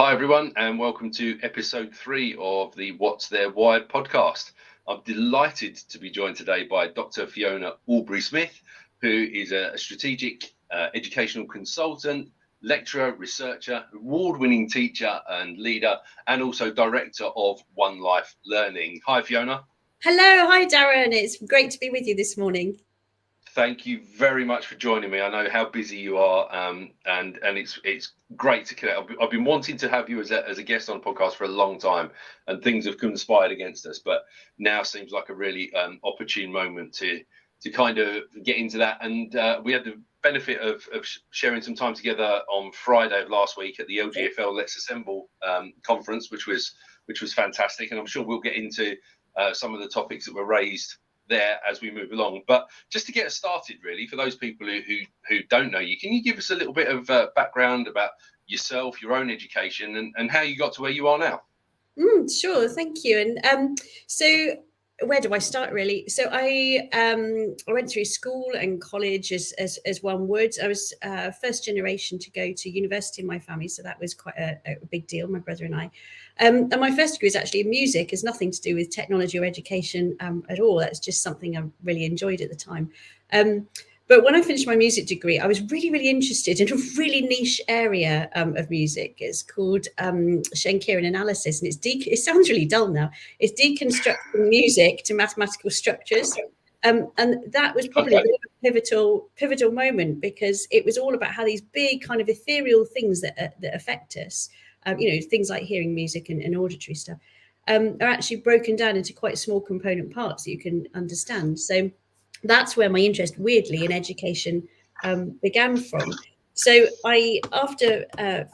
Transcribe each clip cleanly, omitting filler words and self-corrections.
Hi everyone, and welcome to episode 3 of the What's Their Why podcast. I'm delighted to be joined today by Dr Fiona Aubrey-Smith, who is a strategic educational consultant, lecturer, researcher, award-winning teacher and leader, and also director of One Life Learning. Hi Fiona. Hello, hi Darren. It's great to be with you this morning. Thank you very much for joining me. I know how busy you are, and it's great to connect. I've been wanting to have you as a guest on a podcast for a long time, and things have conspired against us. But now seems like a really opportune moment to kind of get into that. And we had the benefit of sharing some time together on Friday of last week at the LGFL Let's Assemble conference, which was fantastic. And I'm sure we'll get into some of the topics that were raised there as we move along. But just to get us started, really, for those people who don't know you, can you give us a little bit of background about yourself, your own education, and how you got to where you are now? Sure, thank you. And so where do I start, really? So I went through school and college as one would. I was first generation to go to university in my family, so that was quite a big deal, my brother and I. And my first degree is actually in music. It's nothing to do with technology or education at all. That's just something I really enjoyed at the time. But when I finished my music degree, I was really, really interested in a really niche area of music. It's called Schenkerian analysis, and it sounds really dull now. It's deconstructing music to mathematical structures, and that was probably a pivotal moment, because it was all about how these big kind of ethereal things that affect us, things like hearing music and auditory stuff, are actually broken down into quite small component parts that you can understand. So that's where my interest, weirdly, in education began from. So after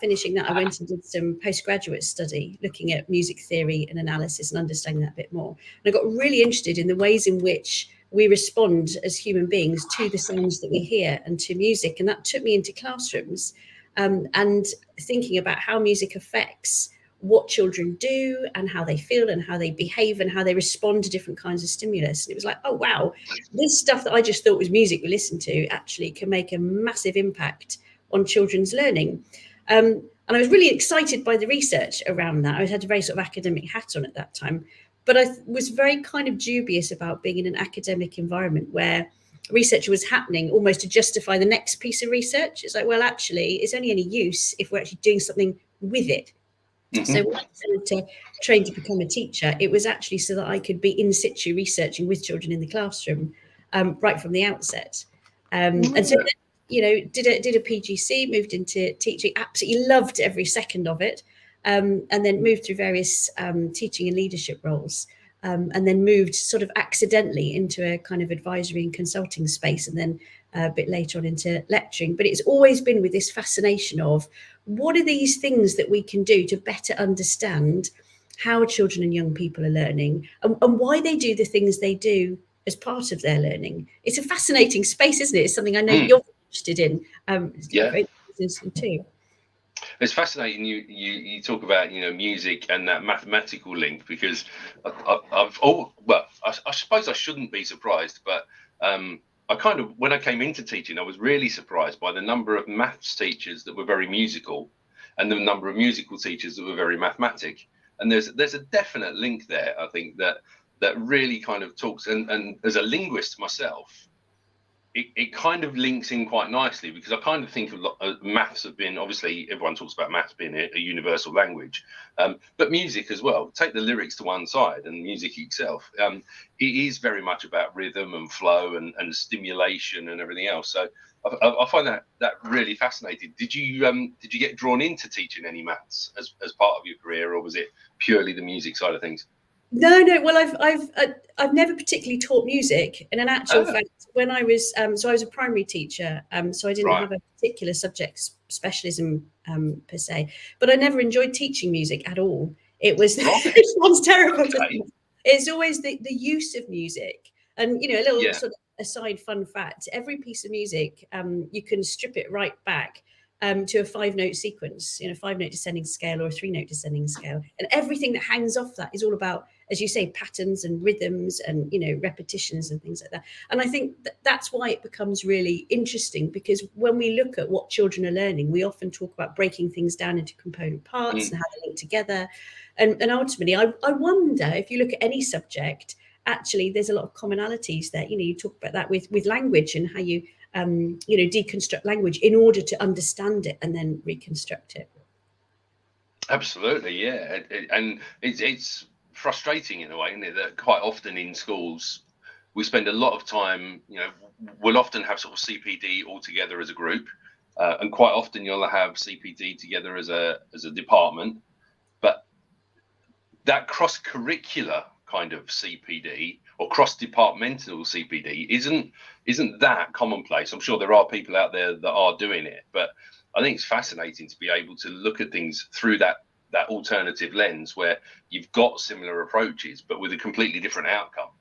finishing that, I went and did some postgraduate study looking at music theory and analysis and understanding that a bit more. And I got really interested in the ways in which we respond as human beings to the sounds that we hear and to music. And that took me into classrooms and thinking about how music affects what children do and how they feel and how they behave and how they respond to different kinds of stimulus. And it was like, oh, wow, this stuff that I just thought was music we listen to actually can make a massive impact on children's learning. And I was really excited by the research around that. I had a very sort of academic hat on at that time, but I was very kind of dubious about being in an academic environment where research was happening almost to justify the next piece of research. It's like, well, actually, it's only any use if we're actually doing something with it. Mm-hmm. So when I decided to train to become a teacher, it was actually so that I could be in situ researching with children in the classroom right from the outset. And so, did a PGC, moved into teaching, absolutely loved every second of it, and then moved through various teaching and leadership roles, and then moved sort of accidentally into a kind of advisory and consulting space, and then a bit later on into lecturing. But it's always been with this fascination of, what are these things that we can do to better understand how children and young people are learning and why they do the things they do as part of their learning? It's a fascinating space, isn't it? It's something I know you're interested in. Too. It's fascinating. You talk about music and that mathematical link, because I suppose I shouldn't be surprised, but I kind of, when I came into teaching, I was really surprised by the number of maths teachers that were very musical and the number of musical teachers that were very mathematic. And there's a definite link there, I think, that really kind of talks, and as a linguist myself, it kind of links in quite nicely, because I kind of think of maths have been, obviously everyone talks about maths being a universal language, but music as well. Take the lyrics to one side and music itself. It is very much about rhythm and flow and stimulation and everything else. So I find that really fascinating. Did you get drawn into teaching any maths as part of your career, or was it purely the music side of things? No. Well, I've never particularly taught music. And in actual fact, when I was so I was a primary teacher, so I didn't have a particular subject specialism per se. But I never enjoyed teaching music at all. It was it sounds terrible. Okay. It's always the use of music, and a little sort of aside fun fact: every piece of music, you can strip it right back to a 5-note sequence, 5-note descending scale or a 3-note descending scale, and everything that hangs off that is all about as you say, patterns and rhythms and, you know, repetitions and things like that. And I think that's why it becomes really interesting, because when we look at what children are learning, we often talk about breaking things down into component parts and how they link together. And ultimately, I wonder if you look at any subject, actually, there's a lot of commonalities there. You know, you talk about that with language and how you, you know, deconstruct language in order to understand it and then reconstruct it. Absolutely, yeah. And it's frustrating in a way, isn't it, that quite often in schools we spend a lot of time, you know, we'll often have sort of CPD all together as a group, and quite often you'll have CPD together as a department, but that cross-curricular kind of CPD or cross-departmental CPD isn't that commonplace. I'm sure there are people out there that are doing it, but I think it's fascinating to be able to look at things through that alternative lens where you've got similar approaches but with a completely different outcome,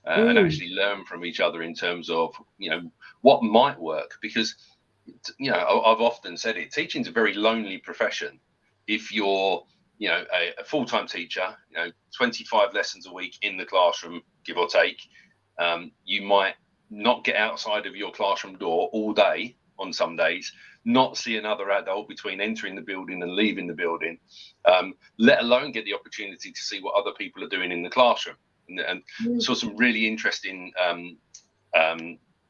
and actually learn from each other in terms of, you know, what might work. Because, you know, I've often said it, teaching's a very lonely profession. If you're, you know, a full-time teacher, you know, 25 lessons a week in the classroom, give or take, you might not get outside of your classroom door all day on some days, not see another adult between entering the building and leaving the building, let alone get the opportunity to see what other people are doing in the classroom. And saw some really interesting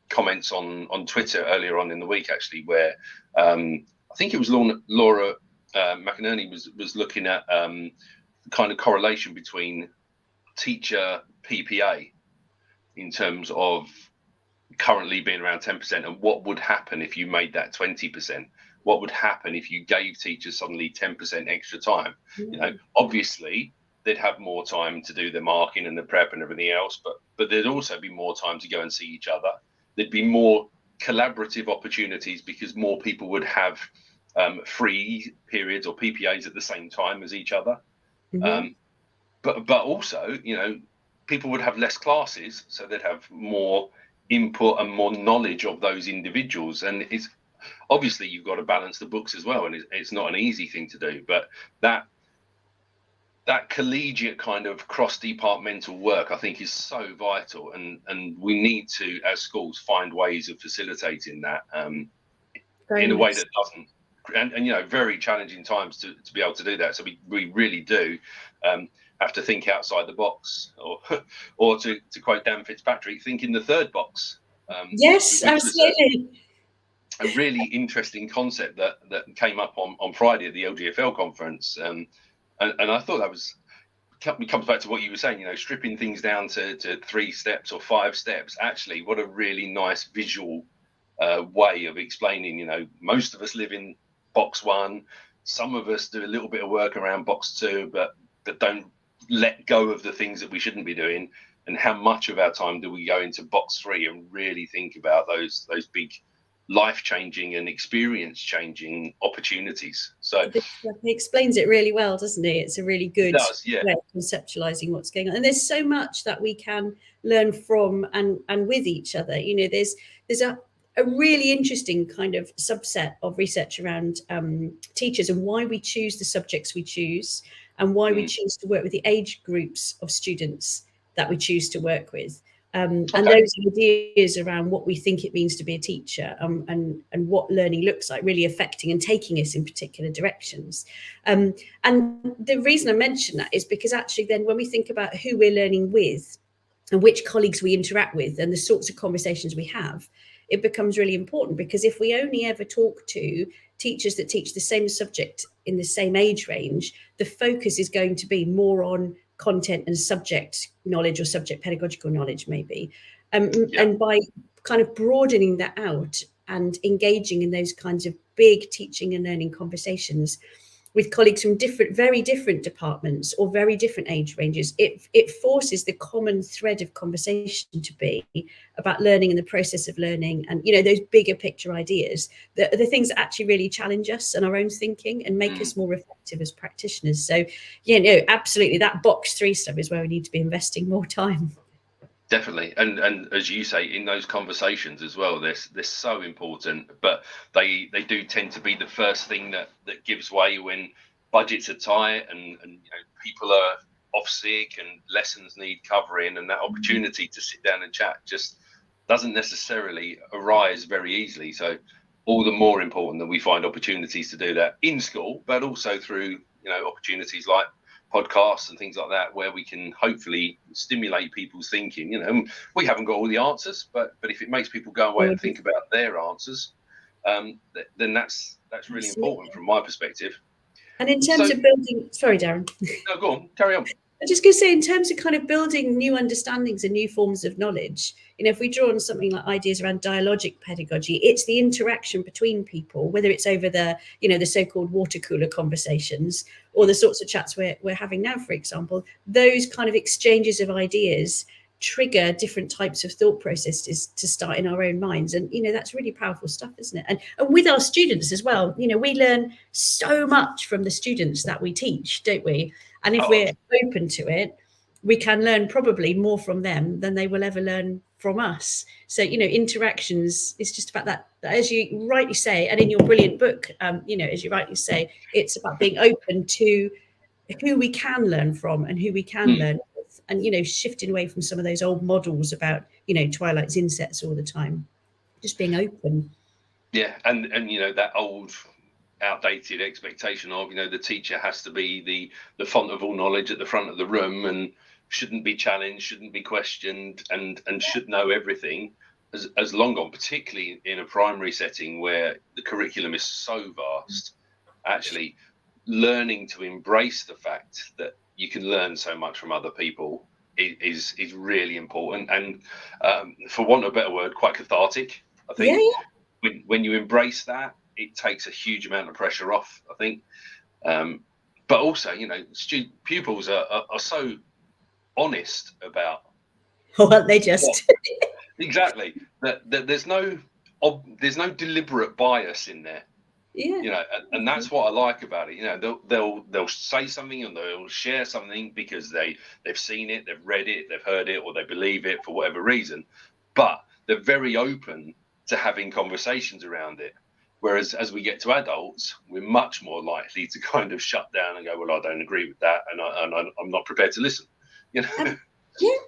comments on Twitter earlier on in the week, actually, where I think it was Laura McInerney was looking at the kind of correlation between teacher PPA in terms of currently being around 10%, and what would happen if you made that 20%. What would happen if you gave teachers suddenly 10% extra time? You know, obviously they'd have more time to do the marking and the prep and everything else, but there'd also be more time to go and see each other. There'd be more collaborative opportunities because more people would have free periods or PPAs at the same time as each other. But also, you know, people would have less classes, so they'd have more input and more knowledge of those individuals. And it's obviously you've got to balance the books as well, and it's not an easy thing to do. But that collegiate kind of cross-departmental work, I think, is so vital, and we need to, as schools, find ways of facilitating that in a way that doesn't, and you know, very challenging times to be able to do that. So we really do have to think outside the box, or to quote Dan Fitzpatrick, think in the third box. Yes, absolutely. A really interesting concept that came up on Friday at the LGFL conference, and I thought that comes back to what you were saying, you know, stripping things down to 3 steps or 5 steps. Actually, what a really nice visual way of explaining, you know, most of us live in box 1, some of us do a little bit of work around box 2, but don't let go of the things that we shouldn't be doing, and how much of our time do we go into box 3 and really think about those big life-changing and experience-changing opportunities. So he explains it really well, doesn't he? It's a really good way of conceptualizing what's going on, and there's so much that we can learn from and with each other. You know, there's a really interesting kind of subset of research around teachers and why we choose the subjects we choose, and why we choose to work with the age groups of students that we choose to work with. And those ideas around what we think it means to be a teacher, and what learning looks like, really affecting and taking us in particular directions. And the reason I mention that is because actually then when we think about who we're learning with and which colleagues we interact with and the sorts of conversations we have, it becomes really important. Because if we only ever talk to teachers that teach the same subject in the same age range, the focus is going to be more on content and subject knowledge, or subject pedagogical knowledge maybe. And by kind of broadening that out and engaging in those kinds of big teaching and learning conversations with colleagues from very different departments or very different age ranges, it forces the common thread of conversation to be about learning and the process of learning, and, you know, those bigger picture ideas, the things that actually really challenge us and our own thinking and make us more reflective as practitioners. So, yeah, no, absolutely, that box 3 stuff is where we need to be investing more time. Definitely, and as you say, in those conversations as well, they're so important, but they do tend to be the first thing that gives way when budgets are tight, and you know, people are off sick and lessons need covering, and that opportunity to sit down and chat just doesn't necessarily arise very easily. So all the more important that we find opportunities to do that in school, but also through, opportunities like podcasts and things like that, where we can hopefully stimulate people's thinking. We haven't got all the answers, but if it makes people go away and think about their answers, then that's really important from my perspective. And in terms of building, sorry, Darren. No, go on, carry on. I'm just going to say, in terms of kind of building new understandings and new forms of knowledge, if we draw on something like ideas around dialogic pedagogy, it's the interaction between people, whether it's over the, the so-called water cooler conversations or the sorts of chats we're having now, for example. Those kind of exchanges of ideas trigger different types of thought processes to start in our own minds. And, that's really powerful stuff, isn't it? And with our students as well, we learn so much from the students that we teach, don't we? And if we're open to it, we can learn probably more from them than they will ever learn from us. So, interactions is just about that, as you rightly say, and in your brilliant book, as you rightly say, it's about being open to who we can learn from and who we can learn with, and, shifting away from some of those old models about, Twilight's insets all the time, just being open. Yeah, and that old outdated expectation of the teacher has to be the font of all knowledge at the front of the room and shouldn't be challenged, shouldn't be questioned, and should know everything, as long gone, particularly in a primary setting where the curriculum is so vast. Actually learning to embrace the fact that you can learn so much from other people is really important, and for want of a better word, quite cathartic, I think. When you embrace that, it takes a huge amount of pressure off, I think. But also, pupils are so honest about. Well, they just exactly that there's no deliberate bias in there. Yeah. And that's what I like about it. They'll say something and they'll share something because they've seen it, they've read it, they've heard it, or they believe it for whatever reason. But they're very open to having conversations around it. Whereas as we get to adults, we're much more likely to kind of shut down and go, well, I don't agree with that, and I'm not prepared to listen. Yeah,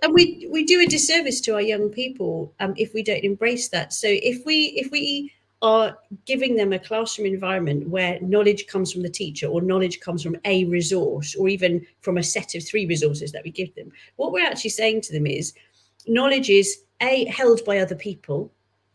and we do a disservice to our young people if we don't embrace that. So if we are giving them a classroom environment where knowledge comes from the teacher, or knowledge comes from a resource, or even from a set of 3 resources that we give them, what we're actually saying to them is knowledge is held by other people,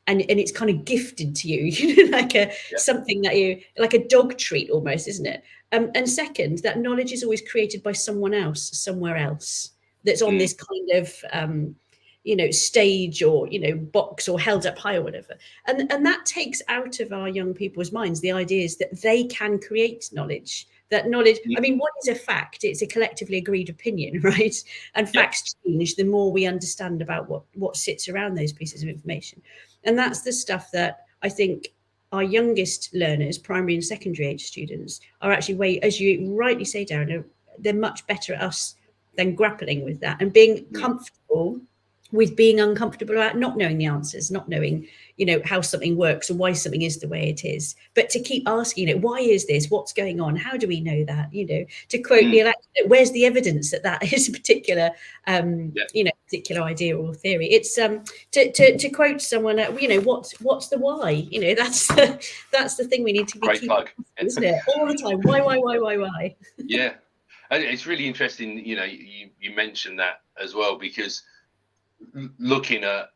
and it's kind of gifted to you, like something that you, like a dog treat almost, isn't it? And second, that knowledge is always created by someone else, somewhere else, that's on this kind of stage, or box, or held up high, or whatever. And that takes out of our young people's minds the ideas that they can create knowledge. That knowledge, I mean, what is a fact? It's a collectively agreed opinion, right? And facts change the more we understand about what sits around those pieces of information. And that's the stuff that I think our youngest learners, primary and secondary age students, are actually as you rightly say, Darren, they're much better at us than grappling with that and being comfortable with being uncomfortable about not knowing the answers, not knowing, how something works or why something is the way it is, but to keep asking it, why is this? What's going on? How do we know that? To quote Neil, where's the evidence that is a particular, particular idea or theory? It's to quote someone, what's the why? That's the thing we need to be keeping, isn't it? All the time. Why? Yeah. And it's really interesting, you mentioned that as well, because looking at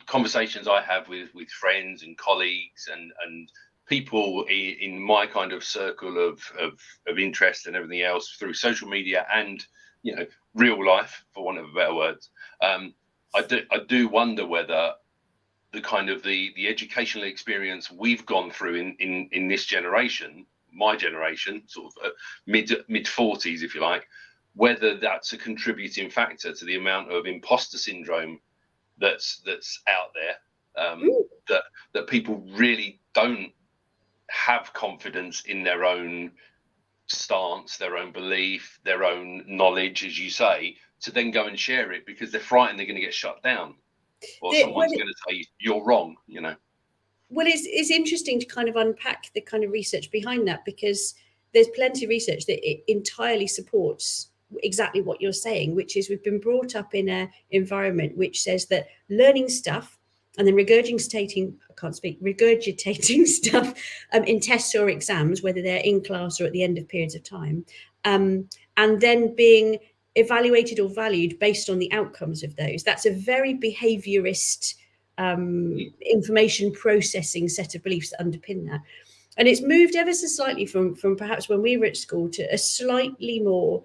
conversations I have with friends and colleagues and people in my kind of circle of interest and everything else through social media and real life, for want of a better word, I do wonder whether the kind of the educational experience we've gone through in this generation, my generation, sort of mid 40s, if you like, whether that's a contributing factor to the amount of imposter syndrome that's out there, that people really don't have confidence in their own stance, their own belief, their own knowledge, as you say, to then go and share it because they're frightened they're going to get shut down, or someone's going to say you're wrong. Well, it's interesting to kind of unpack the kind of research behind that, because there's plenty of research that it entirely supports exactly what you're saying, which is we've been brought up in an environment which says that learning stuff and then regurgitating stuff in tests or exams, whether they're in class or at the end of periods of time, and then being evaluated or valued based on the outcomes of those. That's a very behaviorist information processing set of beliefs that underpin that. And it's moved ever so slightly from perhaps when we were at school to a slightly more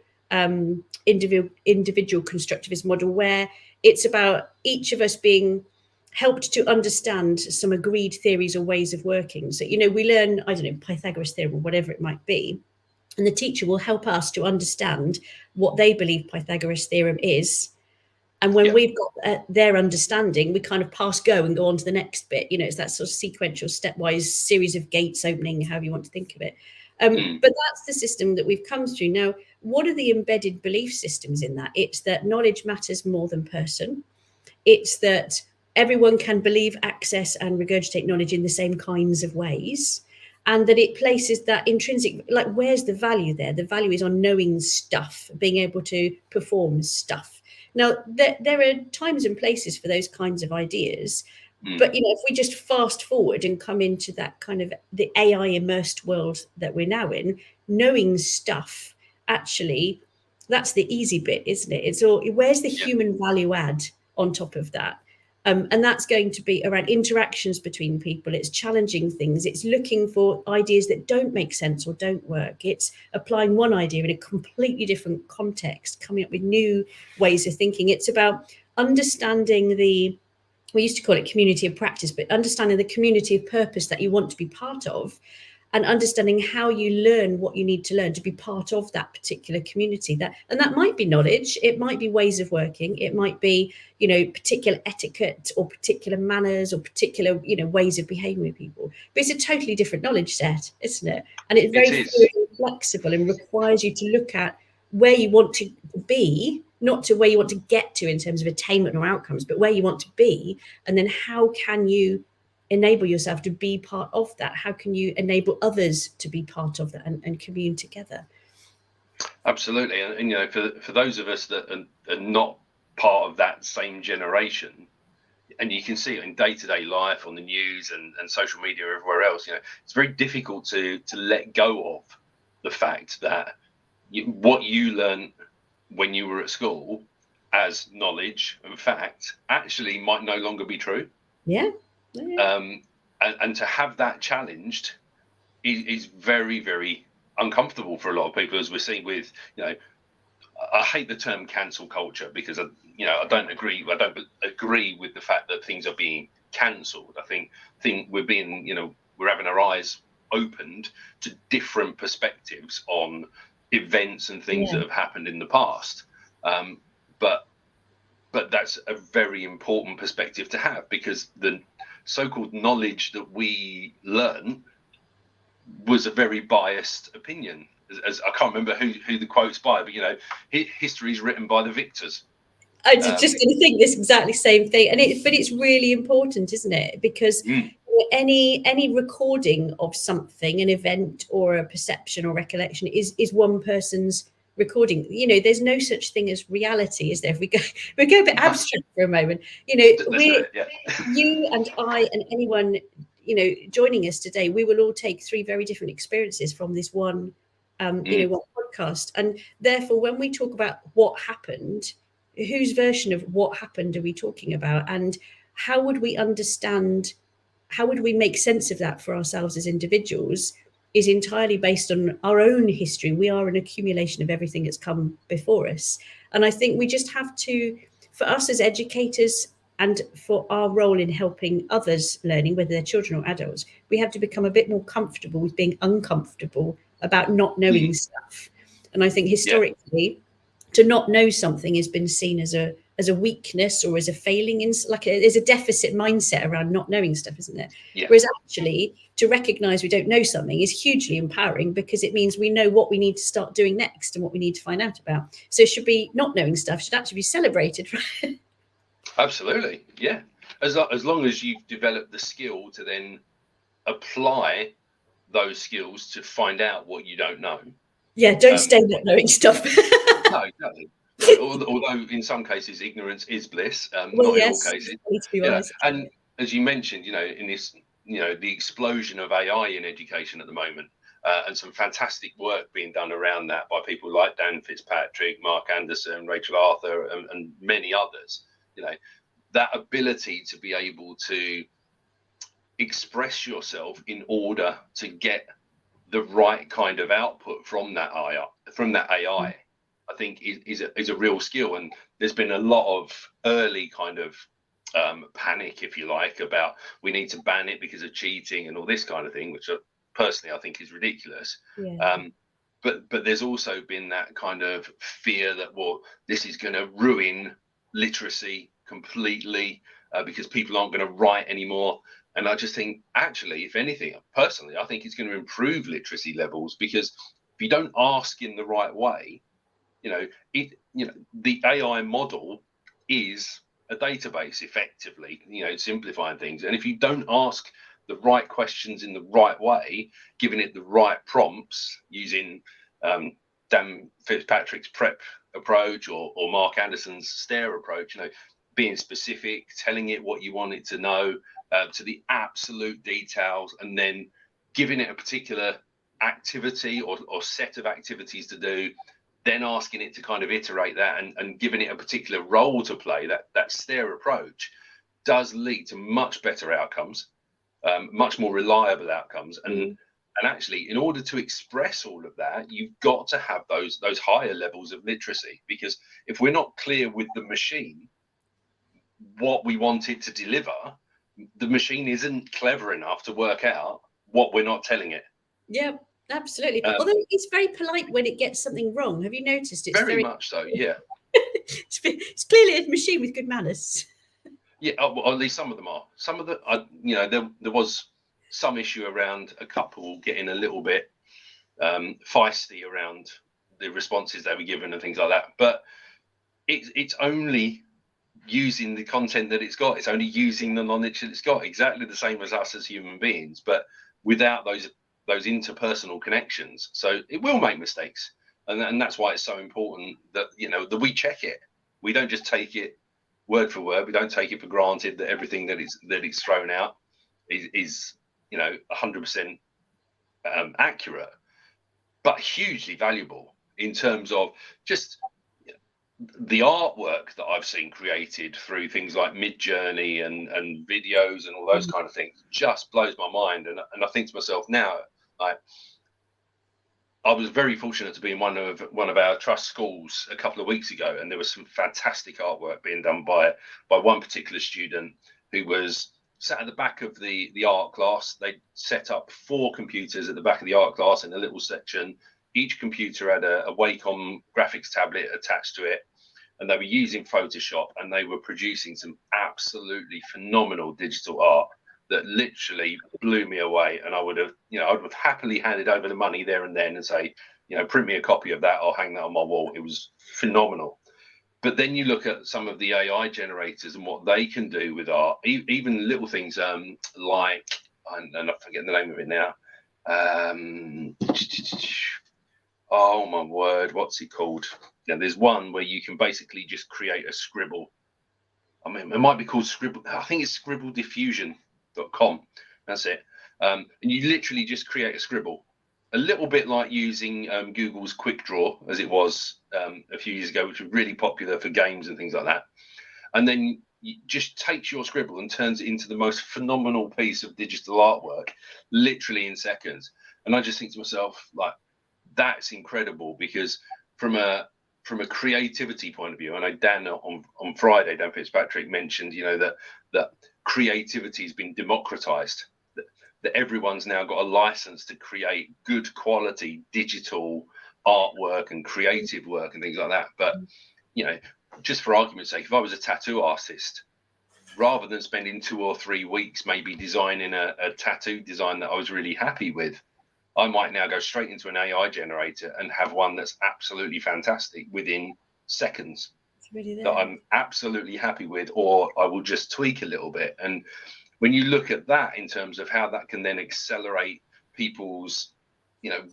individual constructivist model, where it's about each of us being helped to understand some agreed theories or ways of working. So, we learn, I don't know, Pythagoras theorem or whatever it might be, and the teacher will help us to understand what they believe Pythagoras theorem is. And when we've got their understanding, we kind of pass go and go on to the next bit. It's that sort of sequential, stepwise series of gates opening, however you want to think of it. But that's the system that we've come through. Now, what are the embedded belief systems in that? It's that knowledge matters more than person. It's that everyone can believe, access, and regurgitate knowledge in the same kinds of ways. And that it places that intrinsic, like, where's the value there? The value is on knowing stuff, being able to perform stuff. Now, there are times and places for those kinds of ideas. But, if we just fast forward and come into that kind of the AI immersed world that we're now in, knowing stuff, actually, that's the easy bit, isn't it? It's all, where's the human value add on top of that? And that's going to be around interactions between people. It's challenging things. It's looking for ideas that don't make sense or don't work. It's applying one idea in a completely different context, coming up with new ways of thinking. It's about understanding we used to call it community of practice, but understanding the community of purpose that you want to be part of, and understanding how you learn what you need to learn to be part of that particular community. And that might be knowledge, it might be ways of working, it might be, particular etiquette or particular manners or particular, ways of behaving with people. But it's a totally different knowledge set, isn't it? And it's very flexible and requires you to look at where you want to be, not to where you want to get to in terms of attainment or outcomes, but where you want to be. And then how can you enable yourself to be part of that? How can you enable others to be part of that and commune together? Absolutely. And for those of us that are not part of that same generation, and you can see it in day-to-day life on the news and social media everywhere else, it's very difficult to let go of the fact that what you learned when you were at school as knowledge and fact actually might no longer be true. And to have that challenged is very, very uncomfortable for a lot of people, as we're seeing with, I hate the term cancel culture, because I don't agree with the fact that things are being cancelled. I think we're being, we're having our eyes opened to different perspectives on events and things that have happened in the past. But that's a very important perspective to have, because the so-called knowledge that we learn was a very biased opinion. As I can't remember who the quote's by, but history is written by the victors. I was just going to think this exactly same thing, but it's really important, isn't it? Because any recording of something, an event or a perception or recollection, is one person's recording. There's no such thing as reality, is there? If we go a bit abstract for a moment, you and I and anyone joining us today, we will all take three very different experiences from this one one podcast, and therefore when we talk about what happened, whose version of what happened are we talking about, and how would we make sense of that for ourselves as individuals, is entirely based on our own history. We are an accumulation of everything that's come before us. And I think we just have to, for us as educators and for our role in helping others learning, whether they're children or adults, we have to become a bit more comfortable with being uncomfortable about not knowing stuff. And I think historically, to not know something has been seen as a weakness or as a failing, there's a deficit mindset around not knowing stuff, isn't there? Whereas actually, to recognize we don't know something is hugely empowering, because it means we know what we need to start doing next and what we need to find out about. So it should be, not knowing stuff should actually be celebrated, right? Absolutely, yeah. As long as you've developed the skill to then apply those skills to find out what you don't know. Yeah, don't stay not knowing stuff. No, exactly. Although in some cases ignorance is bliss, Well, not in all yes, cases. to be Yeah, honest. and as you mentioned, in this, the explosion of AI in education at the moment, and some fantastic work being done around that by people like Dan Fitzpatrick, Mark Anderson, Rachel Arthur, and many others. That ability to be able to express yourself in order to get the right kind of output from that AI, I think is a real skill. And there's been a lot of early kind of panic, if you like, about we need to ban it because of cheating and all this kind of thing, which personally I think is ridiculous. Yeah. But there's also been that kind of fear that, well, this is going to ruin literacy completely because people aren't going to write anymore. And I just think, actually, if anything, personally, I think it's going to improve literacy levels, because if you don't ask in the right way, the AI model is a database, effectively, simplifying things. And if you don't ask the right questions in the right way, giving it the right prompts, using Dan Fitzpatrick's prep approach or Mark Anderson's STARE approach, being specific, telling it what you want it to know, to the absolute details, and then giving it a particular activity or set of activities to do, then asking it to kind of iterate that, and giving it a particular role to play, that STARE approach does lead to much better outcomes, much more reliable outcomes. And actually, in order to express all of that, you've got to have those higher levels of literacy, because if we're not clear with the machine what we want it to deliver, the machine isn't clever enough to work out what we're not telling it. Yeah, absolutely. Although it's very polite when it gets something wrong. Have you noticed? It's very much so, yeah. It's clearly a machine with good manners. Yeah, well, at least some of them are. Some of the, there was some issue around a couple getting a little bit feisty around the responses they were given and things like that. But it's only using the content that it's got. It's only using the knowledge that it's got, exactly the same as us as human beings, but without those interpersonal connections. So it will make mistakes, and that's why it's so important that that we check it. We don't just take it word for word. We don't take it for granted that everything that it's thrown out is 100% accurate, but hugely valuable in terms of just the artwork that I've seen created through things like Mid-Journey and videos and all those kind of things just blows my mind. And I think to myself now, I was very fortunate to be in one of our trust schools a couple of weeks ago, and there was some fantastic artwork being done by one particular student who was sat at the back of the art class. They set up 4 computers at the back of the art class in a little section. Each computer had a Wacom graphics tablet attached to it, and they were using Photoshop, and they were producing some absolutely phenomenal digital art that literally blew me away. And I would have happily handed over the money there and then and say, print me a copy of that, I'll hang that on my wall. It was phenomenal. But then you look at some of the AI generators and what they can do with art, even little things like, and I'm forgetting the name of it now. Oh my word, what's it called? There's one where you can basically just create a scribble. I mean, it might be called Scribble. I think it's scribblediffusion.com. That's it. And you literally just create a scribble, a little bit like using Google's Quick Draw, as it was a few years ago, which was really popular for games and things like that. And then it just takes your scribble and turns it into the most phenomenal piece of digital artwork, literally in seconds. And I just think to myself, like, that's incredible, because from a creativity point of view, I know Dan on Friday, Dan Fitzpatrick mentioned, that creativity has been democratized, that everyone's now got a license to create good quality digital artwork and creative work and things like that. But just for argument's sake, if I was a tattoo artist, rather than spending 2 or 3 weeks maybe designing a tattoo design that I was really happy with, I might now go straight into an AI generator and have one that's absolutely fantastic within seconds, Really that I'm absolutely happy with, or I will just tweak a little bit. And when you look at that in terms of how that can then accelerate people's,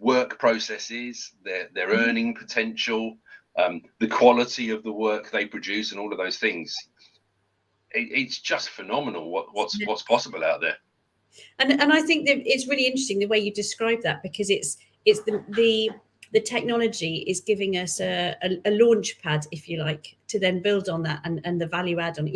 work processes, their earning potential, the quality of the work they produce, and all of those things. It's just phenomenal what's possible out there. And I think that it's really interesting the way you describe that, because it's the technology is giving us a launch pad, if you like, to then build on that and the value add on.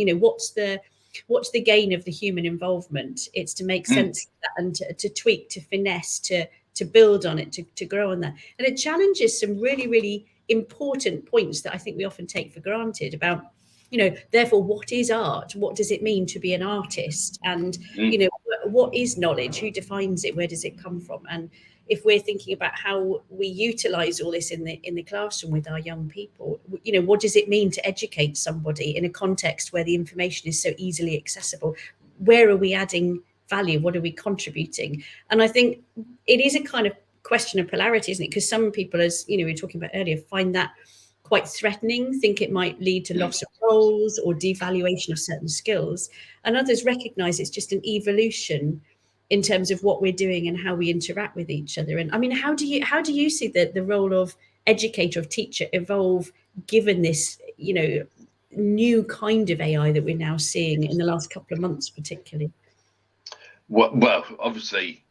What's the gain of the human involvement? It's to make sense of that and to tweak, to finesse, to build on it, to grow on that. And it challenges some really, really important points that I think we often take for granted about, therefore, what is art? What does it mean to be an artist? And, what is knowledge? Who defines it? Where does it come from? And if we're thinking about how we utilize all this in the classroom with our young people, what does it mean to educate somebody in a context where the information is so easily accessible? Where are we adding value? What are we contributing? And I think it is a kind of question of polarity, isn't it? Because some people, as we were talking about earlier, find that quite threatening, think it might lead to loss of roles or devaluation of certain skills, and others recognize it's just an evolution in terms of what we're doing and how we interact with each other. And I mean, how do you see the role of educator, of teacher evolve given this new kind of AI that we're now seeing in the last couple of months particularly? Well, obviously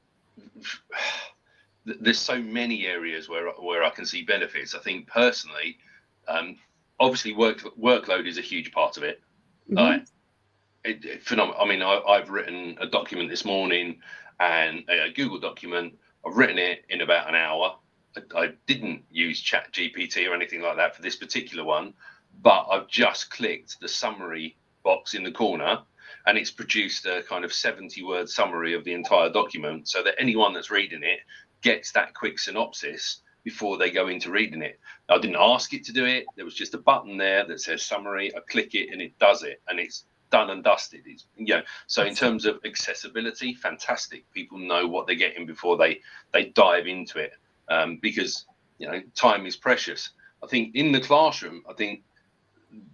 there's so many areas where I can see benefits. I think personally, obviously workload is a huge part of it. Phenomenal. I mean, I've written a document this morning, and a Google document. I've written it in about an hour. I didn't use Chat GPT or anything like that for this particular one, but I've just clicked the summary box in the corner, and it's produced a kind of 70-word summary of the entire document, so that anyone that's reading it gets that quick synopsis before they go into reading it. I didn't ask it to do it. There was just a button there that says summary. I click it and it does it, and it's done and dusted. So in terms of accessibility, fantastic. People know what they're getting before they dive into it, because time is precious. I think in the classroom, I think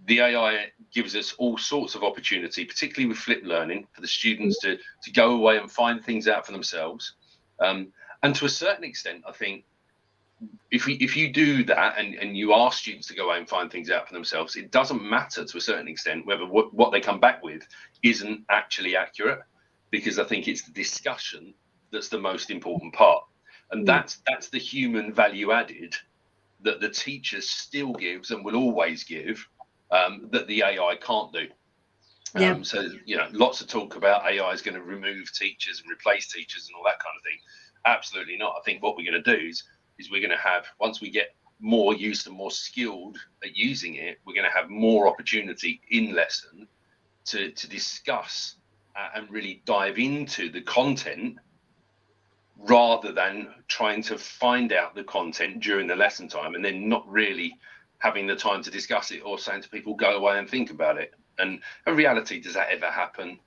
the AI gives us all sorts of opportunity, particularly with flipped learning, for the students to go away and find things out for themselves. And to a certain extent, I think if you do that and you ask students to go away and find things out for themselves, it doesn't matter to a certain extent whether what they come back with isn't actually accurate, because I think it's the discussion that's the most important part. And that's the human value added that the teacher still gives and will always give, that the AI can't do. So, lots of talk about AI is going to remove teachers and replace teachers and all that kind of thing. Absolutely not. I think what we're going to do is we're going to have, once we get more used and more skilled at using it, we're going to have more opportunity in lesson to discuss and really dive into the content, rather than trying to find out the content during the lesson time and then not really having the time to discuss it, or saying to people, go away and think about it. And in reality, does that ever happen?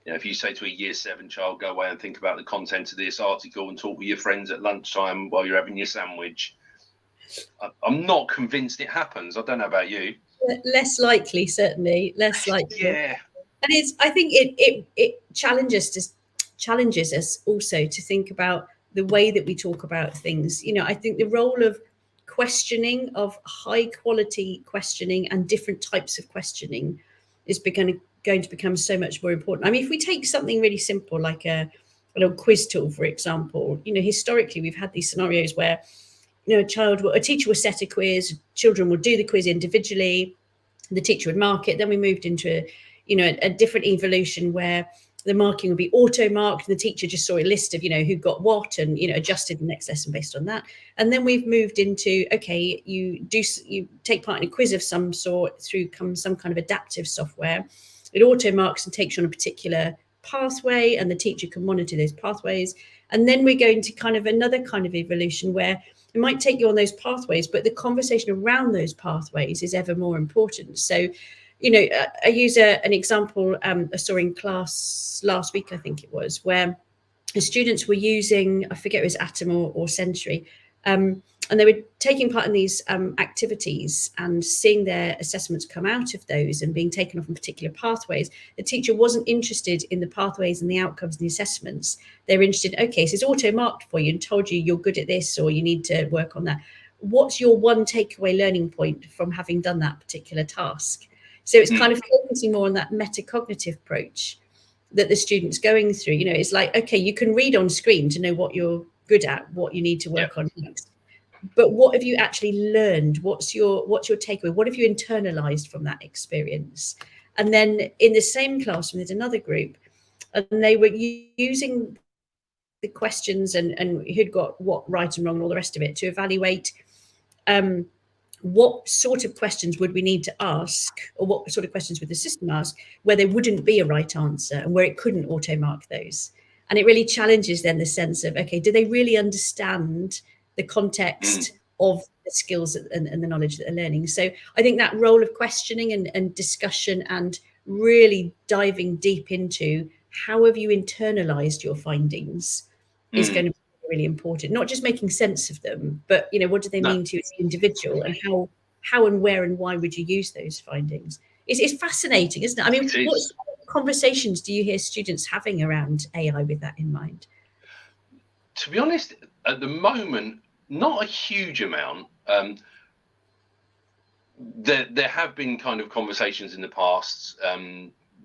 If you say to a year 7 child, go away and think about the content of this article and talk with your friends at lunchtime while you're having your sandwich, I'm not convinced it happens. I don't know about you. Less likely, certainly. Less likely. Yeah. And I think it challenges us also to think about the way that we talk about things. I think the role of questioning, of high quality questioning and different types of questioning, is going to become so much more important. I mean, if we take something really simple like a quiz tool, for example, historically we've had these scenarios where a teacher would set a quiz, children would do the quiz individually, the teacher would mark it. Then we moved into a different evolution where the marking would be auto marked, and the teacher just saw a list of who got what, and adjusted the next lesson based on that. And then we've moved into, okay, you take part in a quiz of some sort through some kind of adaptive software. It auto marks and takes you on a particular pathway, and the teacher can monitor those pathways. And then we're going to kind of another kind of evolution where it might take you on those pathways, but the conversation around those pathways is ever more important. So I use an example I saw in class last week, I think it was, where the students were using, I forget it was Atom or Sensory, and they were taking part in these activities and seeing their assessments come out of those and being taken off in particular pathways. The teacher wasn't interested in the pathways and the outcomes and the assessments. They were interested, okay, so it's auto-marked for you and told you you're good at this or you need to work on that. what's your one takeaway learning point from having done that particular task? So it's kind of focusing more on that metacognitive approach that the student's going through. You know, it's like, okay, you can read on screen to know what you're good at, what you need to work on next. But what have you actually learned? What's your takeaway? What have you internalized from that experience? And then in the same classroom, there's another group, and they were using the questions and who'd got what right and wrong and all the rest of it to evaluate what sort of questions would we need to ask, or what sort of questions would the system ask where there wouldn't be a right answer and where it couldn't auto mark those. And it really challenges then the sense of, okay, do they really understand the context of the skills and the knowledge that they're learning? So I think that role of questioning and discussion and really diving deep into how have you internalized your findings is going to be really important. Not just making sense of them, but, you know, what do they mean to you as an individual, and how and where and why would you use those findings? It's fascinating, isn't it? I mean, what conversations do you hear students having around AI with that in mind? To be honest, at the moment, not a huge amount. There have been kind of conversations in the past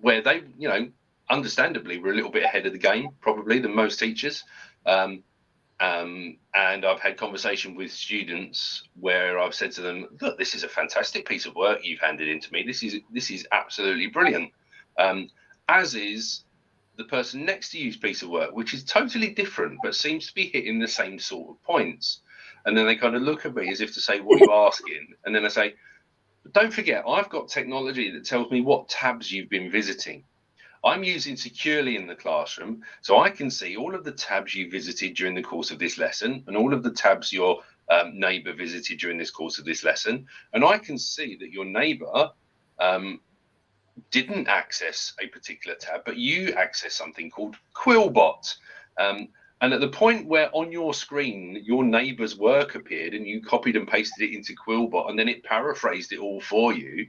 where they, you know, understandably were a little bit ahead of the game, probably than most teachers. And I've had conversation with students where I've said to them, look, this is a fantastic piece of work you've handed into me. This is absolutely brilliant. As is the person next to you's piece of work, which is totally different, but seems to be hitting the same sort of points. And then they kind of look at me as if to say, what are you asking? And then I say, but don't forget, I've got technology that tells me what tabs you've been visiting. I'm using securely in the classroom, so I can see all of the tabs you visited during the course of this lesson and all of the tabs your neighbour visited during this course of this lesson. And I can see that your neighbour didn't access a particular tab, but you access something called Quillbot. And at the point where on your screen your neighbour's work appeared and you copied and pasted it into Quillbot and then it paraphrased it all for you,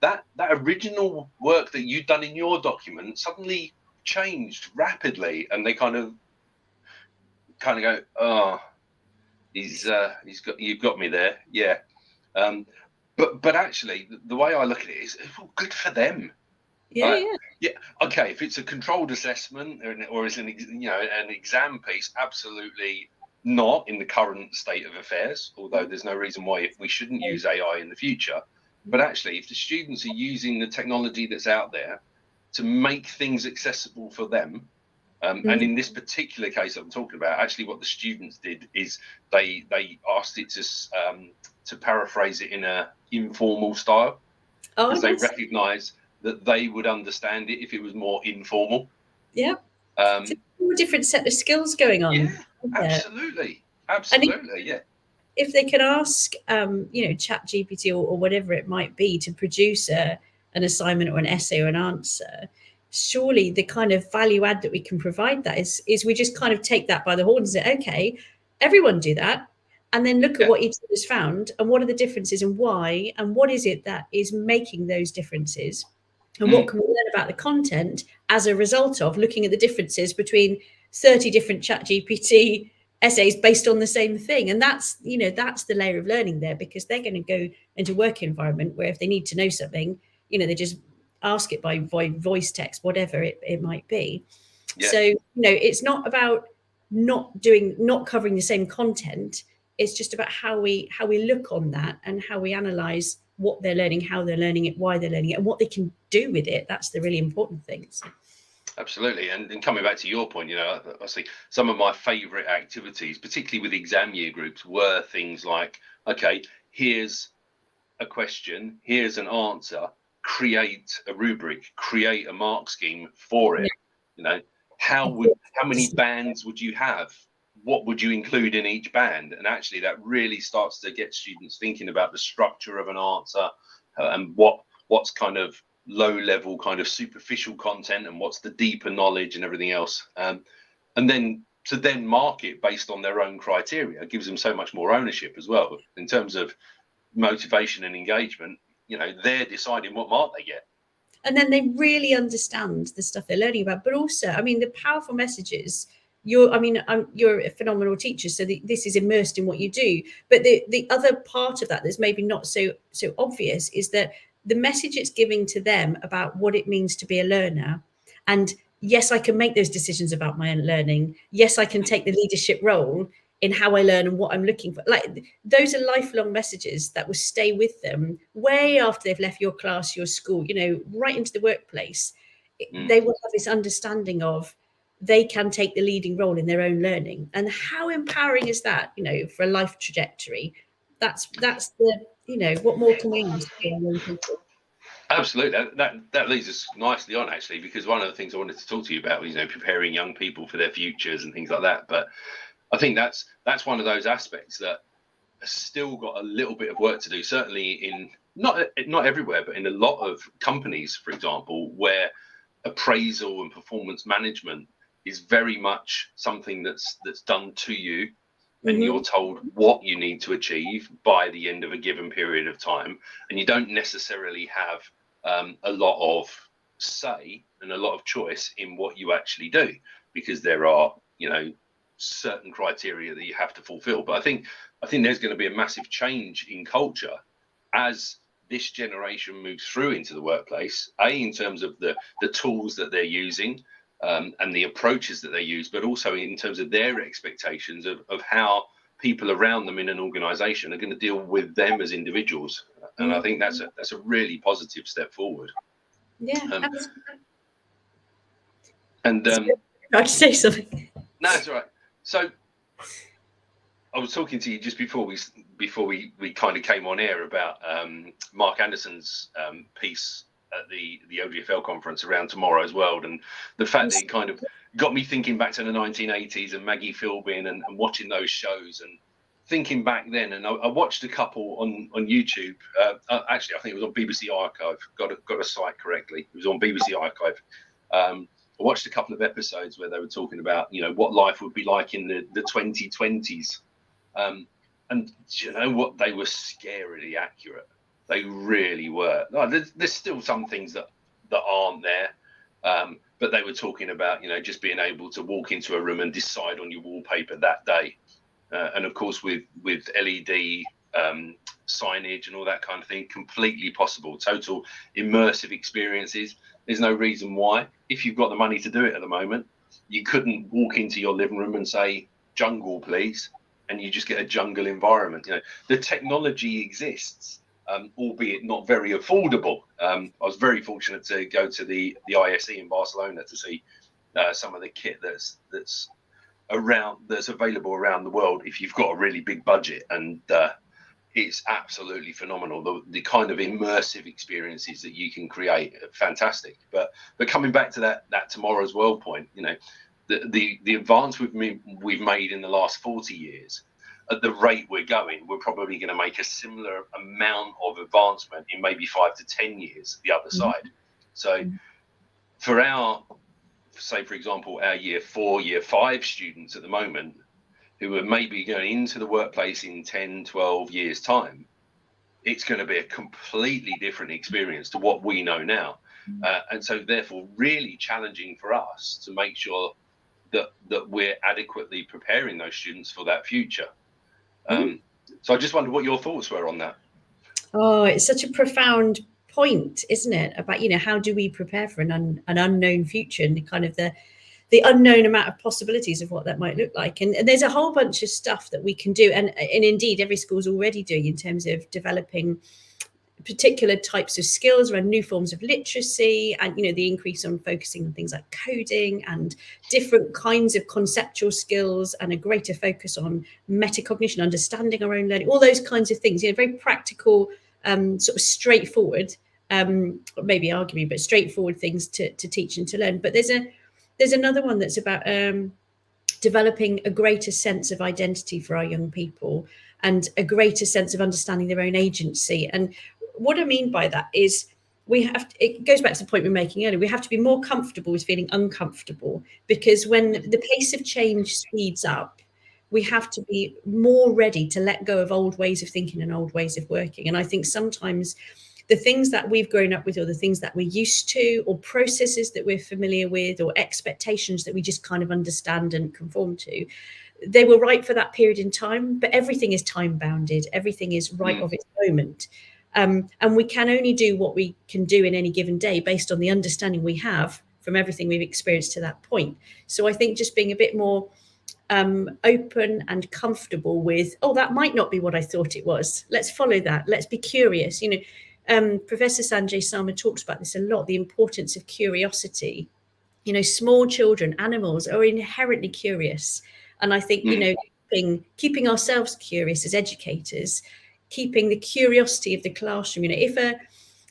that original work that you'd done in your document suddenly changed rapidly, and they kind of go, oh, you've got me there, yeah. But actually, the way I look at it is, well, good for them. Yeah. Okay, if it's a controlled assessment or is an exam piece, absolutely not in the current state of affairs. Although there's no reason why we shouldn't use AI in the future. But actually, if the students are using the technology that's out there to make things accessible for them, and in this particular case I'm talking about, actually what the students did is they asked it to paraphrase it in a informal style, because they recognise that they would understand it if it was more informal. Yeah. It's a different set of skills going on. Yeah, absolutely. Yeah. If they can ask, ChatGPT or whatever it might be to produce an assignment or an essay or an answer, surely the kind of value add that we can provide that is we just kind of take that by the horns and say, okay, everyone do that, and then look at what each other's found and what are the differences and why, and what is it that is making those differences, and what can we learn about the content as a result of looking at the differences between 30 different ChatGPT essays based on the same thing. And that's the layer of learning there, because they're going to go into a work environment where if they need to know something, they just ask it by voice, text, whatever it might be. So it's not about not covering the same content. It's just about how we look on that and how we analyze what they're learning, how they're learning it, why they're learning it, and what they can do with it. That's the really important things. Absolutely. And coming back to your point, I see some of my favorite activities, particularly with exam year groups, were things like, okay, here's a question, here's an answer, create a rubric, create a mark scheme for it. How many bands would you have? What would you include in each band? And actually that really starts to get students thinking about the structure of an answer, and what's kind of low level, kind of superficial content, and what's the deeper knowledge and everything else. And then to mark it based on their own criteria gives them so much more ownership as well in terms of motivation and engagement. They're deciding what mark they get. And then they really understand the stuff they're learning about. But also, I mean, the powerful messages you're a phenomenal teacher, so this is immersed in what you do. But the other part of that that's maybe not so obvious is that the message it's giving to them about what it means to be a learner, and yes, I can make those decisions about my own learning. Yes, I can take the leadership role in how I learn and what I'm looking for. Like, those are lifelong messages that will stay with them way after they've left your class, your school, right into the workplace. They will have this understanding of they can take the leading role in their own learning. And how empowering is that, for a life trajectory? That's the, what more can we ask for our young people? Absolutely. That leads us nicely on, actually, because one of the things I wanted to talk to you about was, preparing young people for their futures and things like that. But I think that's one of those aspects that has still got a little bit of work to do, certainly in not everywhere, but in a lot of companies, for example, where appraisal and performance management is very much something that's done to you, and you're told what you need to achieve by the end of a given period of time, and you don't necessarily have a lot of say and a lot of choice in what you actually do, because there are certain criteria that you have to fulfill. But I think there's going to be a massive change in culture as this generation moves through into the workplace, in terms of the tools that they're using, and the approaches that they use, but also in terms of their expectations of how people around them in an organization are going to deal with them as individuals. And I think that's a really positive step forward. Yeah. And I'd say something. No, it's all right. So I was talking to you just before we kind of came on air about Mark Anderson's piece at the LGFL conference around tomorrow's world, and the fact that it kind of got me thinking back to the 1980s and Maggie Philbin and watching those shows, and thinking back then. And I watched a couple on YouTube. Actually, I think it was on BBC Archive. Got a site correctly. It was on BBC Archive. I watched a couple of episodes where they were talking about what life would be like in the 2020s. And you know what? They were scarily accurate. They really were. There's still some things that aren't there, but they were talking about just being able to walk into a room and decide on your wallpaper that day, and of course with LED signage and all that kind of thing, completely possible. Total immersive experiences. There's no reason why, if you've got the money to do it at the moment, you couldn't walk into your living room and say jungle please, and you just get a jungle environment. The technology exists, albeit not very affordable. I was very fortunate to go to the ISE in Barcelona to see some of the kit that's available around the world if you've got a really big budget, and it's absolutely phenomenal. The kind of immersive experiences that you can create are fantastic. But coming back to that tomorrow's world point, the advance we've made in the last 40 years, at the rate we're going, we're probably going to make a similar amount of advancement in maybe 5 to 10 years the other side. So for for example, our year 4, year 5 students at the moment, who are maybe going into the workplace in 10, 12 years time, it's going to be a completely different experience to what we know now. And so therefore really challenging for us to make sure that we're adequately preparing those students for that future. So I just wondered what your thoughts were on that. Oh, it's such a profound point, isn't it? About, how do we prepare for an unknown future, and the kind of the unknown amount of possibilities of what that might look like. And there's a whole bunch of stuff that we can do. And indeed, every school's already doing in terms of developing particular types of skills around new forms of literacy, and the increase on focusing on things like coding and different kinds of conceptual skills, and a greater focus on metacognition, understanding our own learning, all those kinds of things, very practical, sort of straightforward, maybe arguably, but straightforward things to teach and to learn. But there's another one that's about developing a greater sense of identity for our young people, and a greater sense of understanding their own agency. And what I mean by that is it goes back to the point we were making earlier, we have to be more comfortable with feeling uncomfortable, because when the pace of change speeds up, we have to be more ready to let go of old ways of thinking and old ways of working. And I think sometimes the things that we've grown up with, or the things that we're used to, or processes that we're familiar with, or expectations that we just kind of understand and conform to, they were right for that period in time, but everything is time bounded. Everything is right of its moment. And we can only do what we can do in any given day based on the understanding we have from everything we've experienced to that point. So I think just being a bit more open and comfortable with, oh, that might not be what I thought it was. Let's follow that. Let's be curious. Professor Sanjay Sarma talks about this a lot, the importance of curiosity. Small children, animals are inherently curious. And I think, keeping ourselves curious as educators, keeping the curiosity of the classroom, if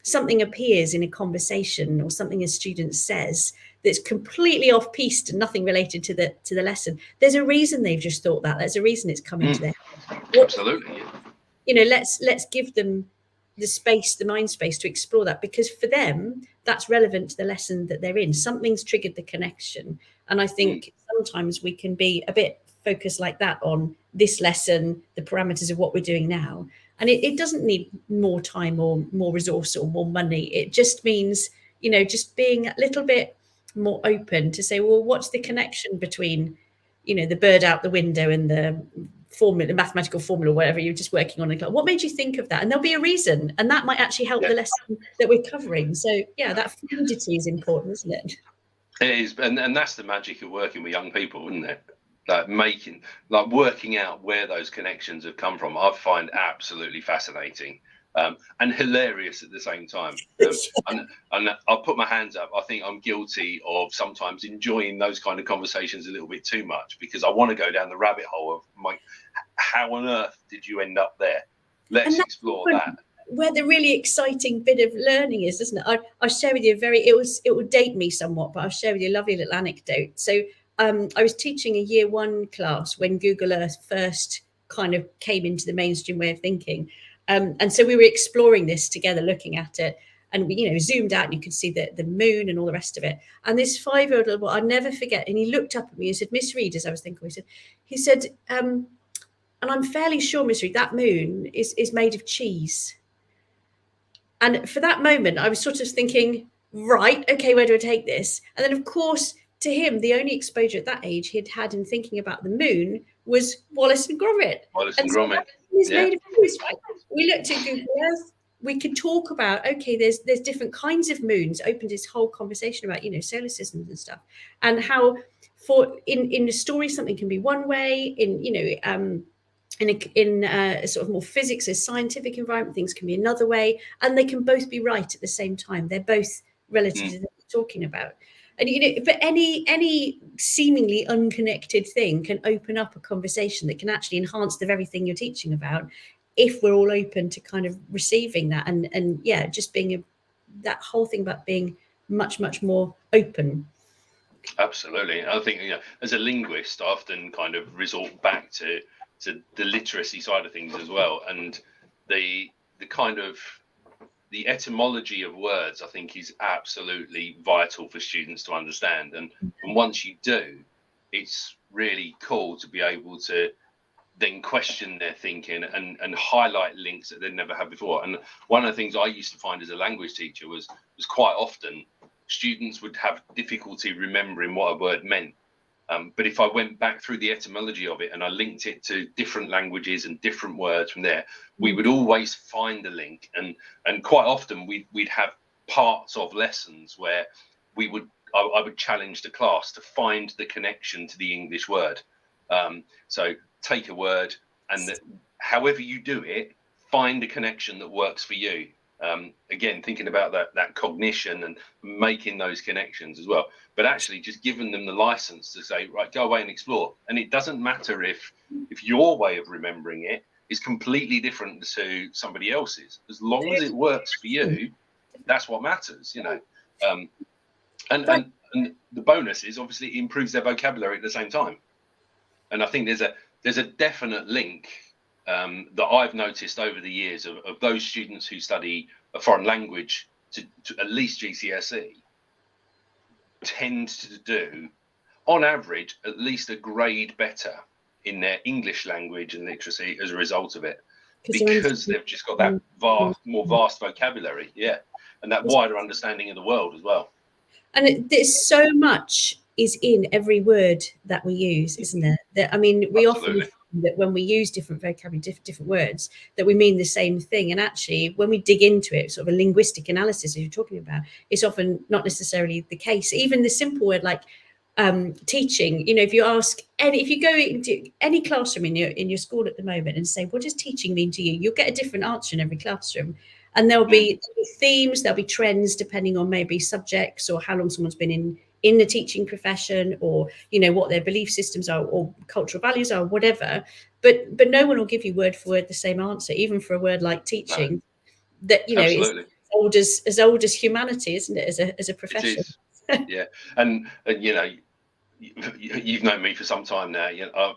something appears in a conversation or something a student says that's completely off piste and nothing related to the lesson, there's a reason they've just thought that. There's a reason it's come into their head. Absolutely. Let's give them the space, the mind space to explore that, because for them, that's relevant to the lesson that they're in. Something's triggered the connection. And I think sometimes we can be a bit focused like that on this lesson, the parameters of what we're doing now. And it doesn't need more time or more resource or more money. It just means, just being a little bit more open to say, well, what's the connection between, the bird out the window and the formula, the mathematical formula, or whatever you're just working on in class. What made you think of that? And there'll be a reason, and that might actually help the lesson that we're covering. So that fluidity is important, isn't it? It is, and that's the magic of working with young people, isn't it? Working out where those connections have come from, I find absolutely fascinating, and hilarious at the same time. And I'll put my hands up. I think I'm guilty of sometimes enjoying those kind of conversations a little bit too much, because I want to go down the rabbit hole of how on earth did you end up there? Let's explore that. Where the really exciting bit of learning is, isn't it? I'll share with you it will date me somewhat, but I'll share with you a lovely little anecdote. So I was teaching a year 1 class when Google Earth first kind of came into the mainstream way of thinking. And so we were exploring this together, looking at it, and we, zoomed out and you could see the moon and all the rest of it. And this 5-year-old little boy, I'll never forget, and he looked up at me and said, "Miss Reed," as I was thinking, he said, and I'm fairly sure, Miss Reed, that moon is made of cheese. And for that moment, I was sort of thinking, right, okay, where do I take this? And then, of course, to him, the only exposure at that age he'd had in thinking about the moon was Wallace and Gromit. Made of cheese, right? We looked at Google Earth. We could talk about, okay, there's different kinds of moons. Opened this whole conversation about, solar systems and stuff, and how in a story something can be one way, in a sort of more physics or scientific environment, things can be another way, and they can both be right at the same time. They're both relative to what we're talking about. And but any seemingly unconnected thing can open up a conversation that can actually enhance the very thing you're teaching about, if we're all open to kind of receiving that, and just being that whole thing about being much more open. Absolutely. I think, as a linguist, I often kind of resort back to the literacy side of things as well, and the kind of the etymology of words, I think, is absolutely vital for students to understand. And once you do, it's really cool to be able to then question their thinking and highlight links that they never had before. And one of the things I used to find as a language teacher was quite often students would have difficulty remembering what a word meant. But if I went back through the etymology of it and I linked it to different languages and different words from there, we would always find a link. And quite often we'd have parts of lessons where I would challenge the class to find the connection to the English word. So take a word, and however you do it, find a connection that works for you. Again, thinking about that cognition and making those connections as well, but actually just giving them the license to say, right, go away and explore. And it doesn't matter if your way of remembering it is completely different to somebody else's. As long as it works for you, that's what matters, and the bonus is obviously it improves their vocabulary at the same time. And I think there's a definite link that I've noticed over the years of those students who study a foreign language to at least GCSE tend to do, on average, at least a grade better in their English language and literacy as a result of it. because they've just got that more vast vocabulary, and that wider understanding of the world as well. And there's so much is in every word that we use, isn't there? That, I mean, we often find that when we use different vocabulary, different words, that we mean the same thing. And actually, when we dig into it, sort of a linguistic analysis, as you're talking about, it's often not necessarily the case. Even the simple word like teaching, if you ask if you go into any classroom in your school at the moment and say, what does teaching mean to you? You'll get a different answer in every classroom. And there'll be themes, there'll be trends, depending on maybe subjects or how long someone's been in the teaching profession, or what their belief systems are, or cultural values are, whatever. But no one will give you word for word the same answer, even for a word like teaching. No. That is as old as humanity, isn't it? As a profession. It is. And you've known me for some time now.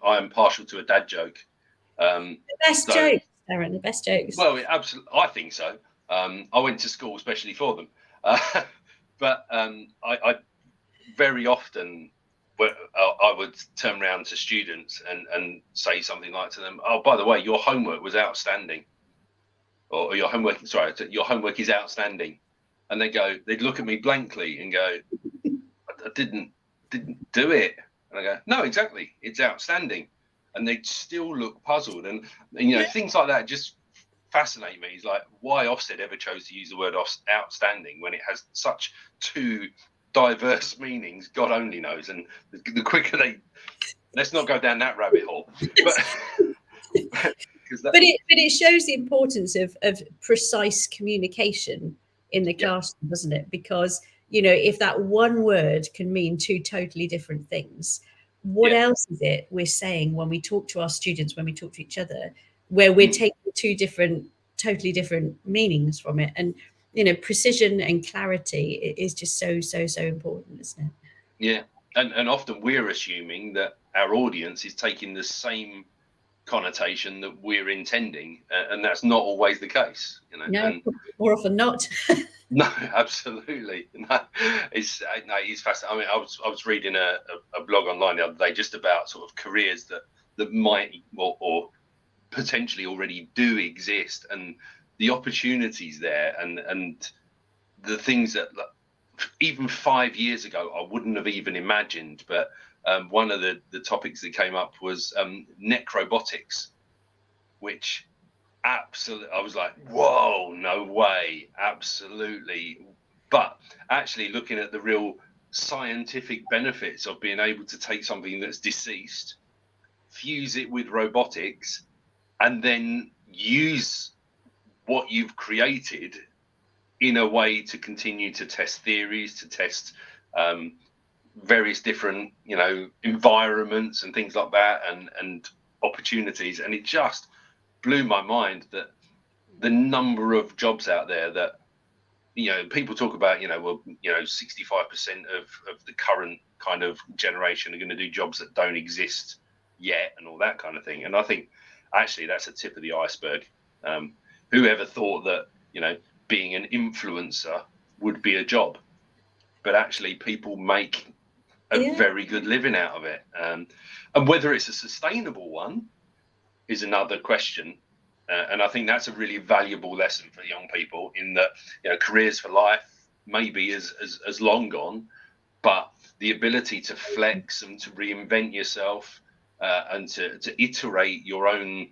I am partial to a dad joke. The best jokes, Darren. The best jokes. Well, absolutely, I think so. I went to school especially for them, but I very often I would turn around to students and say something like to them, "Oh, by the way, your homework was outstanding," or your homework is outstanding, and they'd look at me blankly and go, "I didn't do it," and I go, "No, exactly, it's outstanding," and they'd still look puzzled, and things like that just fascinate me. It's like why Ofsted ever chose to use the word outstanding when it has such two diverse meanings, God only knows. And the quicker let's not go down that rabbit hole. But it shows the importance of precise communication in the classroom, doesn't it? Because if that one word can mean two totally different things, what else is it we're saying when we talk to our students, when we talk to each other, where we're taking two totally different meanings from it? And precision and clarity is just so important, isn't it? Yeah, and often we're assuming that our audience is taking the same connotation that we're intending, and that's not always the case. No, more often not. No, absolutely. No, it's fascinating. I mean, I was reading a blog online the other day just about sort of careers that might or potentially already do exist, and the opportunities there, and the things that even 5 years ago I wouldn't have even imagined. But one of the topics that came up was necrobotics, which absolutely I was like, whoa, no way, absolutely. But actually looking at the real scientific benefits of being able to take something that's deceased, fuse it with robotics, and then use what you've created in a way to continue to test theories, to test various different environments and things like that, and opportunities. And it just blew my mind that the number of jobs out there that people talk about 65% of the current kind of generation are going to do jobs that don't exist yet, and all that kind of thing. And I think actually that's a tip of the iceberg. Whoever thought that being an influencer would be a job? But actually people make a very good living out of it, and whether it's a sustainable one is another question. And I think that's a really valuable lesson for young people, in that careers for life maybe is long gone, but the ability to flex and to reinvent yourself and to iterate your own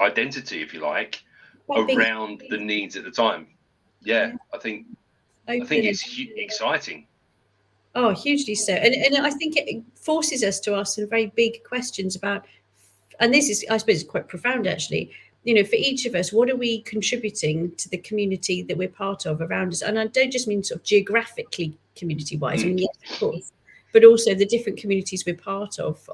identity, if you like, around the needs at the time. I think it's exciting. Oh, hugely so. And I think it forces us to ask some very big questions about, and this is, I suppose, quite profound actually, for each of us, what are we contributing to the community that we're part of around us? And I don't just mean sort of geographically community wise, I mean, yes, of course, but also the different communities we're part of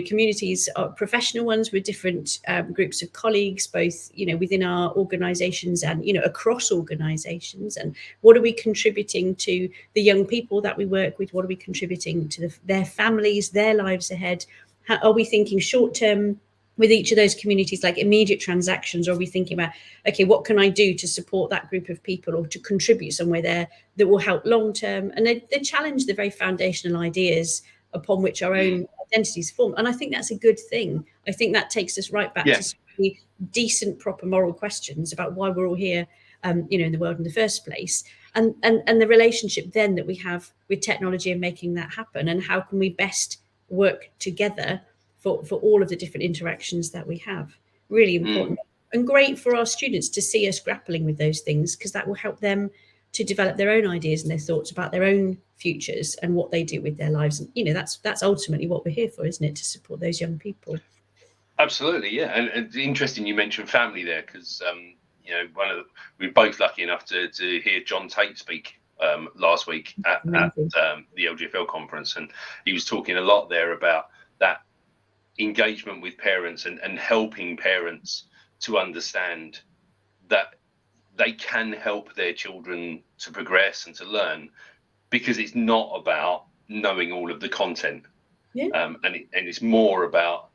communities, professional ones with different groups of colleagues, both, within our organizations and, across organizations. And what are we contributing to the young people that we work with? What are we contributing to their families, their lives ahead? How are we thinking short term with each of those communities, like immediate transactions? Or are we thinking about, okay, what can I do to support that group of people, or to contribute somewhere there that will help long term? And they challenge the very foundational ideas upon which our own identities formed. And I think that's a good thing. I think that takes us right back to the decent, proper moral questions about why we're all here, in the world in the first place. And the relationship then that we have with technology and making that happen, and how can we best work together for all of the different interactions that we have. Really important. And great for our students to see us grappling with those things, because that will help them to develop their own ideas and their thoughts about their own futures and what they do with their lives. And that's ultimately what we're here for, isn't it? To support those young people. Absolutely, yeah. And it's interesting you mentioned family there, because we were both lucky enough to hear John Tate speak last week at the LGFL conference, and he was talking a lot there about that engagement with parents and helping parents to understand that they can help their children to progress and to learn, because it's not about knowing all of the content, and it's more about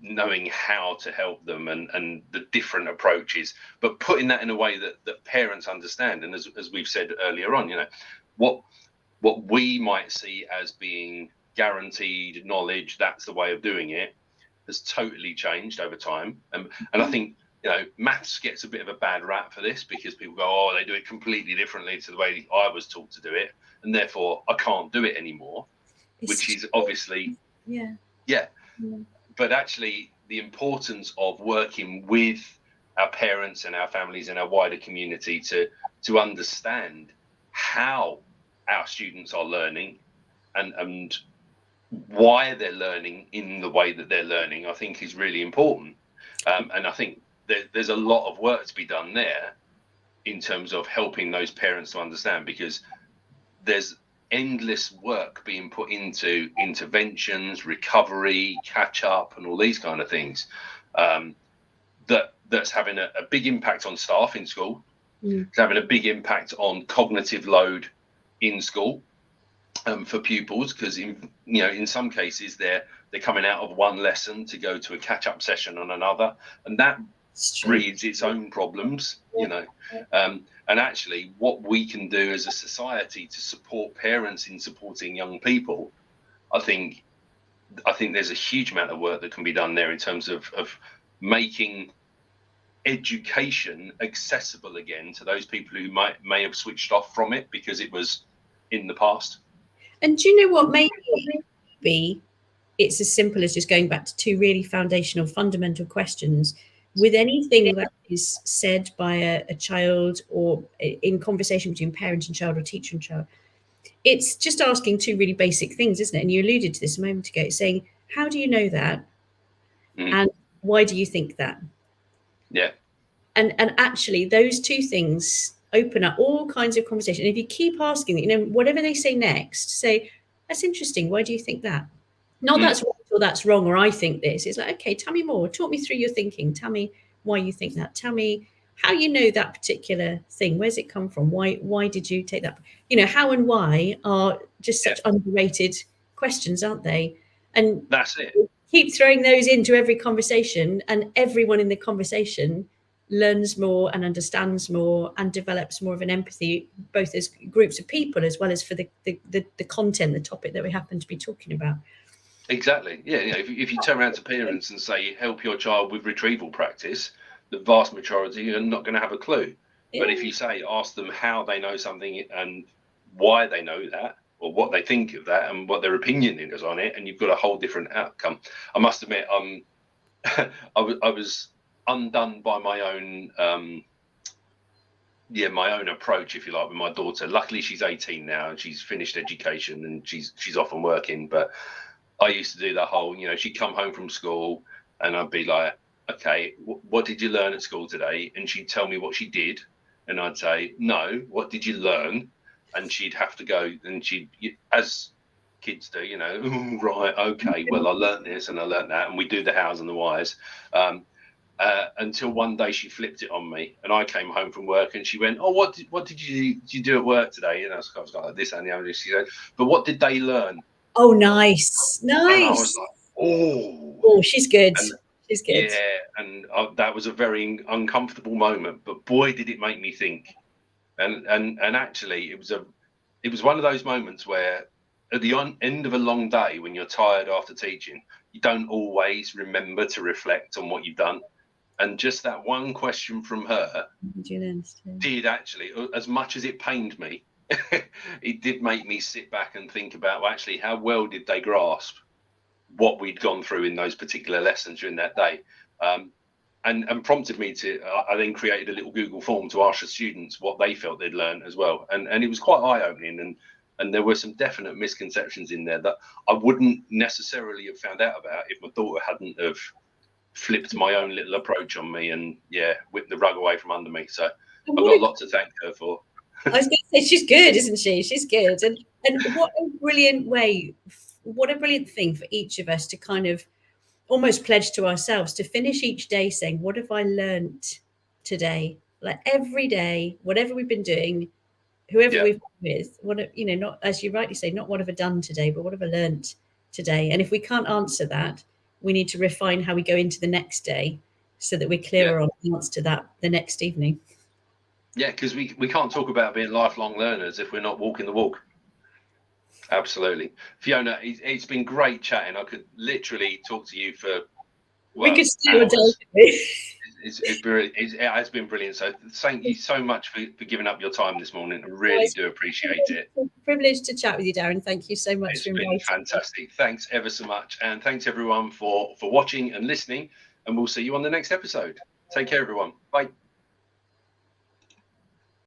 knowing how to help them and the different approaches, but putting that in a way that parents understand. And as we've said earlier on, what we might see as being guaranteed knowledge, that's the way of doing it, has totally changed over time. And I think maths gets a bit of a bad rap for this, because people go, oh, they do it completely differently to the way I was taught to do it, and therefore I can't do it anymore, which is obviously but actually the importance of working with our parents and our families and our wider community to understand how our students are learning and why they're learning in the way that they're learning, I think is really important. And I think there's a lot of work to be done there in terms of helping those parents to understand, because there's endless work being put into interventions, recovery, catch up, and all these kind of things, that's having a big impact on staff in school. It's having a big impact on cognitive load in school for pupils, because in some cases they're coming out of one lesson to go to a catch up session on another, and that breeds its own problems. And actually what we can do as a society to support parents in supporting young people, I think there's a huge amount of work that can be done there in terms of making education accessible again to those people who may have switched off from it because it was in the past. And do you know what, maybe it's as simple as just going back to two really foundational, fundamental questions. With anything that is said by a child, or in conversation between parent and child, or teacher and child, it's just asking two really basic things, isn't it? And you alluded to this a moment ago, saying, how do you know that? And why do you think that? Yeah. And actually those two things open up all kinds of conversation. And if you keep asking, whatever they say next, say, that's interesting, why do you think that? Not that's right or that's wrong, or I think this. It's like, okay, tell me more. Talk me through your thinking. Tell me why you think that. Tell me how you know that particular thing. Where's it come from? Why did you take that? How and why are just such underrated questions, aren't they? And that's it. Keep throwing those into every conversation, and everyone in the conversation learns more and understands more and develops more of an empathy, both as groups of people as well as for the content, the topic that we happen to be talking about. Exactly. Yeah. If you turn around to parents and say, help your child with retrieval practice, the vast majority are not going to have a clue. Yeah. But if you say, ask them how they know something and why they know that, or what they think of that and what their opinion is on it, and you've got a whole different outcome. I must admit, I was undone by my own my own approach, if you like, with my daughter. Luckily she's 18 now and she's finished education and she's off and working, but I used to do the whole, she'd come home from school and I'd be like, okay, what did you learn at school today? And she'd tell me what she did, and I'd say, no, what did you learn? And she'd have to go, and she'd, as kids do, right, okay, well, I learned this and I learned that, and we do the hows and the whys, until one day she flipped it on me, and I came home from work and she went, oh, what did you do at work today? And I was like this and the other. She said, but what did they learn? Oh, nice. And I was like, oh, she's good. She's good. Yeah, and that was a very uncomfortable moment, but boy, did it make me think. And actually, it was one of those moments where at the end of a long day, when you're tired after teaching, you don't always remember to reflect on what you've done. And just that one question from her did actually, as much as it pained me, it did make me sit back and think about, well, actually, how well did they grasp what we'd gone through in those particular lessons during that day. And prompted me to, I then created a little Google form to ask the students what they felt they'd learned as well. And it was quite eye-opening, and there were some definite misconceptions in there that I wouldn't necessarily have found out about if my daughter hadn't have flipped my own little approach on me and whipped the rug away from under me. So I've got a lot to thank her for. I was going to say, she's good, isn't she? She's good. And what a brilliant way, what a brilliant thing for each of us to kind of almost pledge to ourselves to finish each day saying, what have I learnt today? Like every day, whatever we've been doing, whoever we've been with, what, you know, not, as you rightly say, not what have I done today, but what have I learnt today? And if we can't answer that, we need to refine how we go into the next day so that we're clearer on the answer to that the next evening. Yeah, because we can't talk about being lifelong learners if we're not walking the walk. Absolutely. Fiona, it's been great chatting. I could literally talk to you for, well, we could stay all day. It has been brilliant. So thank you so much for giving up your time this morning. I really do appreciate it. It's a privilege to chat with you, Darren. Thank you so much. It's been fantastic. Thanks ever so much. And thanks everyone for watching and listening. And we'll see you on the next episode. Take care, everyone. Bye.